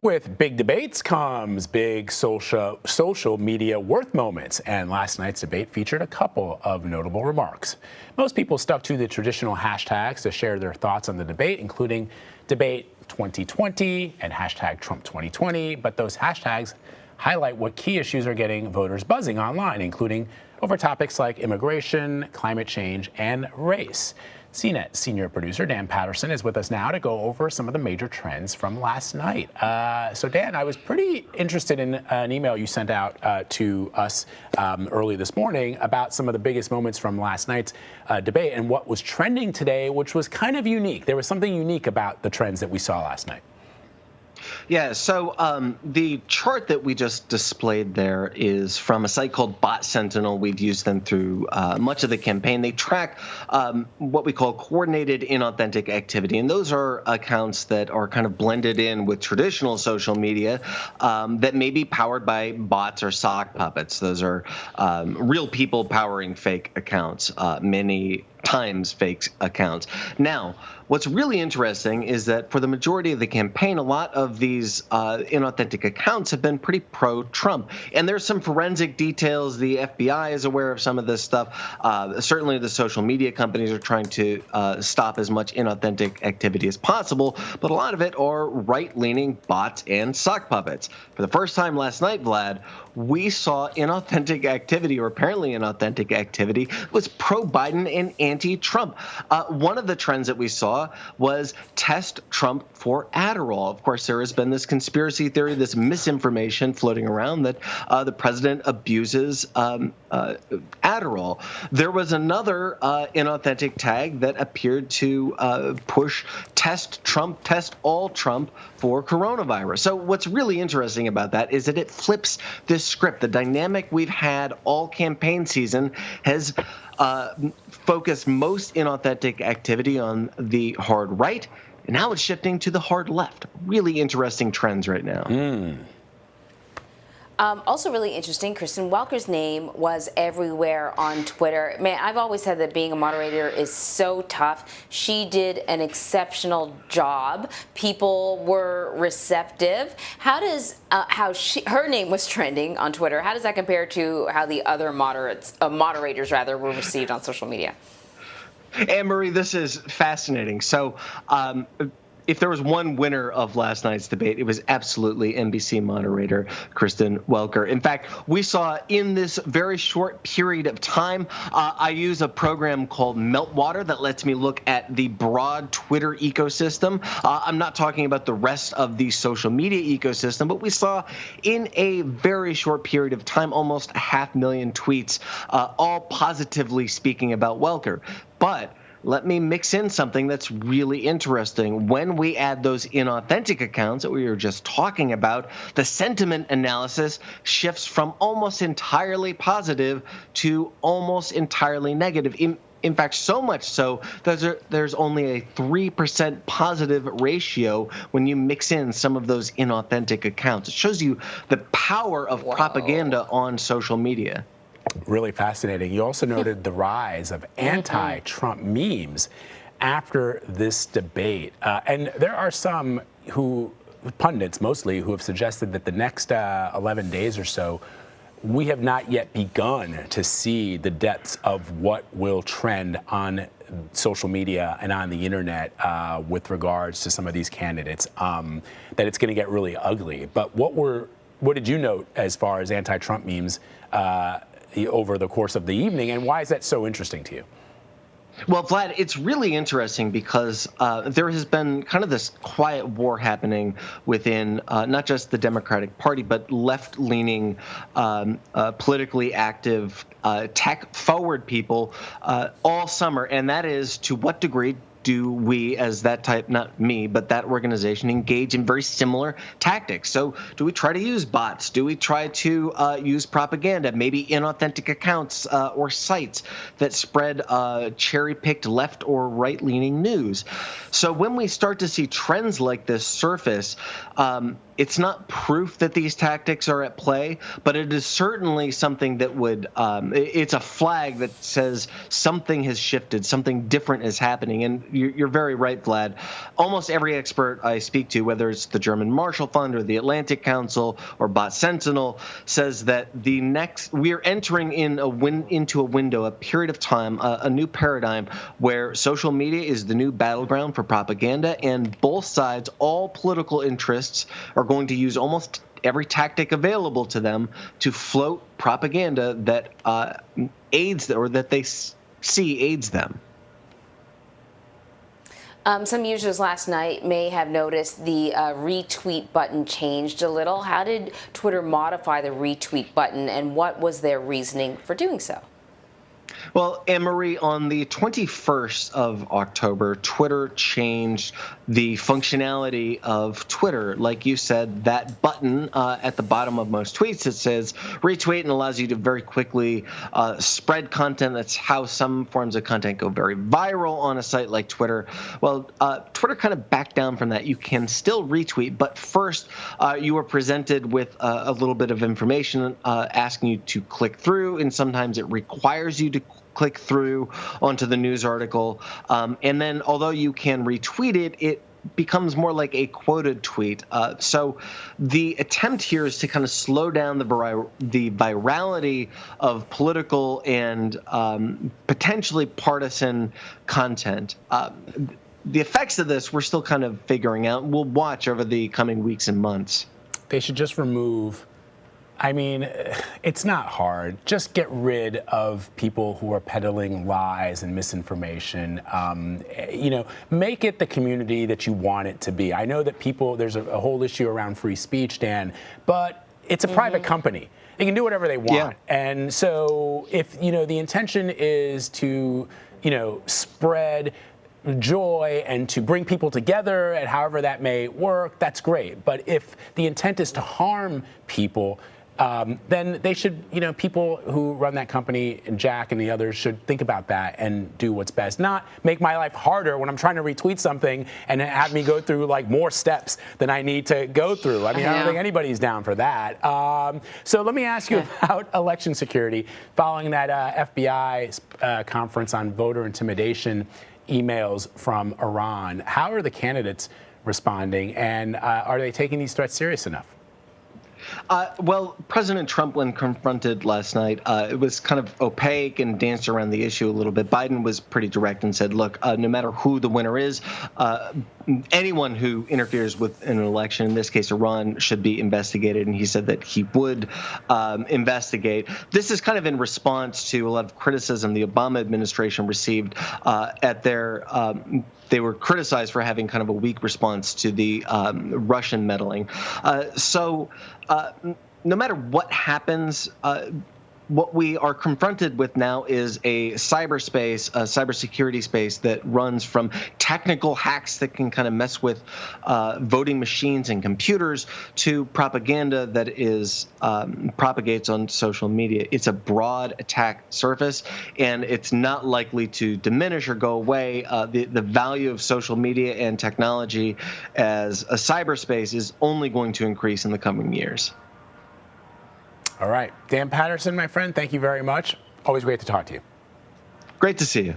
With big debates comes big social media worth moments, and last night's debate featured a couple of notable remarks. Most people stuck to the traditional hashtags to share their thoughts on the debate, including debate 2020 and hashtag Trump 2020, but those hashtags highlight what key issues are getting voters buzzing online, including over topics like immigration, climate change, and race. CNET senior producer Dan Patterson is with us now to go over some of the major trends from last night. So Dan, I was pretty interested in an email you sent out to us early this morning about some of the biggest moments from last night's debate and what was trending today, which was kind of unique. There was something unique about the trends that we saw last night. Yeah, so the chart that we just displayed there is from a site called Bot Sentinel. We've used them through much of the campaign. They track what we call coordinated inauthentic activity, and those are accounts that are kind of blended in with traditional social media that may be powered by bots or sock puppets. Those are real people powering fake accounts, many times fake accounts. Now, what's really interesting is that for the majority of the campaign, a lot of these inauthentic accounts have been pretty pro-Trump. And there's some forensic details. The FBI is aware of some of this stuff. Certainly the social media companies are trying to stop as much inauthentic activity as possible. But a lot of it are right-leaning bots and sock puppets. For the first time last night, Vlad, we saw inauthentic activity, or apparently inauthentic activity, was pro-Biden and anti-Trump. One of the trends that we saw was test Trump for Adderall. Of course, there has been this conspiracy theory, this misinformation floating around that the president abuses Adderall. There was another inauthentic tag that appeared to push test Trump, test all Trump for coronavirus. So what's really interesting about that is that it flips this script. The dynamic we've had all campaign season has focused most inauthentic activity on the hard right, and now it's shifting to the hard left. Really interesting trends right now. Also really interesting, Kristen Welker's name was everywhere on Twitter. Man, I've always said that being a moderator is so tough. She did an exceptional job. People were receptive. How does her name was trending on Twitter? How does that compare to how the other moderators were received on social media? Anne-Marie, this is fascinating. So if there was one winner of last night's debate, it was absolutely NBC moderator Kristen Welker. In fact, we saw in this very short period of time, I use a program called Meltwater that lets me look at the broad Twitter ecosystem. I'm not talking about the rest of the social media ecosystem, but we saw in a very short period of time almost 500,000 tweets, all positively speaking about Welker. But let me mix in something that's really interesting. When we add those inauthentic accounts that we were just talking about, the sentiment analysis shifts from almost entirely positive to almost entirely negative. In fact, so much so that there's only a 3% positive ratio when you mix in some of those inauthentic accounts. It shows you the power of propaganda on social media. Really fascinating. You also noted the rise of anti-Trump memes after this debate. And there are some pundits mostly, who have suggested that the next 11 days or so, we have not yet begun to see the depths of what will trend on social media and on the internet with regards to some of these candidates, that it's going to get really ugly. But what did you note as far as anti-Trump memes over the course of the evening, and why is that so interesting to you? Well, Vlad, it's really interesting because there has been kind of this quiet war happening within not just the Democratic Party, but left-leaning, politically active, tech-forward people all summer. And that is, to what degree do we, as that type, not me, but that organization, engage in very similar tactics? So do we try to use bots? Do we try to use propaganda, maybe inauthentic accounts or sites that spread cherry-picked left or right-leaning news? So when we start to see trends like this surface, it's not proof that these tactics are at play, but it is certainly something that would it's a flag that says something has shifted, something different is happening. And you're very right, Vlad. Almost every expert I speak to, whether it's the German Marshall Fund or the Atlantic Council or Bot Sentinel, says that we're entering into a window, a period of time, a new paradigm where social media is the new battleground for propaganda, and both sides, all political interests, are going to use almost every tactic available to them to float propaganda that aids or that they see aids them. Some users last night may have noticed the retweet button changed a little. How did Twitter modify the retweet button, and what was their reasoning for doing so? Well, Anne-Marie, on the 21st of October, Twitter changed the functionality of Twitter. Like you said, that button at the bottom of most tweets that says retweet and allows you to very quickly spread content. That's how some forms of content go very viral on a site like Twitter. Well, Twitter kind of backed down from that. You can still retweet, but first you are presented with a little bit of information asking you to click through, and sometimes it requires you to click through onto the news article. And then although you can retweet it, it becomes more like a quoted tweet. So the attempt here is to kind of slow down the virality of political and potentially partisan content. The effects of this we're still kind of figuring out. We'll watch over the coming weeks and months. They should just remove, I mean, it's not hard. Just get rid of people who are peddling lies and misinformation. Make it the community that you want it to be. I know that there's a whole issue around free speech, Dan, but it's a private company. They can do whatever they want. Yeah. And so if, the intention is to, spread joy and to bring people together, and however that may work, that's great. But if the intent is to harm people, then they should, people who run that company, and Jack and the others, should think about that and do what's best. Not make my life harder when I'm trying to retweet something and have me go through like more steps than I need to go through. I mean, I don't think anybody's down for that. So let me ask you about election security. Following that FBI conference on voter intimidation emails from Iran, how are the candidates responding, and are they taking these threats serious enough? Well, President Trump, when confronted last night, it was kind of opaque and danced around the issue a little bit. Biden was pretty direct and said, look, no matter who the winner is, anyone who interferes with an election, in this case Iran, should be investigated. And he said that he would investigate. This is kind of in response to a lot of criticism the Obama administration received at their they were criticized for having kind of a weak response to the Russian meddling. No matter what happens, what we are confronted with now is a cyberspace, a cybersecurity space that runs from technical hacks that can kind of mess with voting machines and computers to propaganda that is propagates on social media. It's a broad attack surface, and it's not likely to diminish or go away. The value of social media and technology as a cyberspace is only going to increase in the coming years. All right. Dan Patterson, my friend, thank you very much. Always great to talk to you. Great to see you.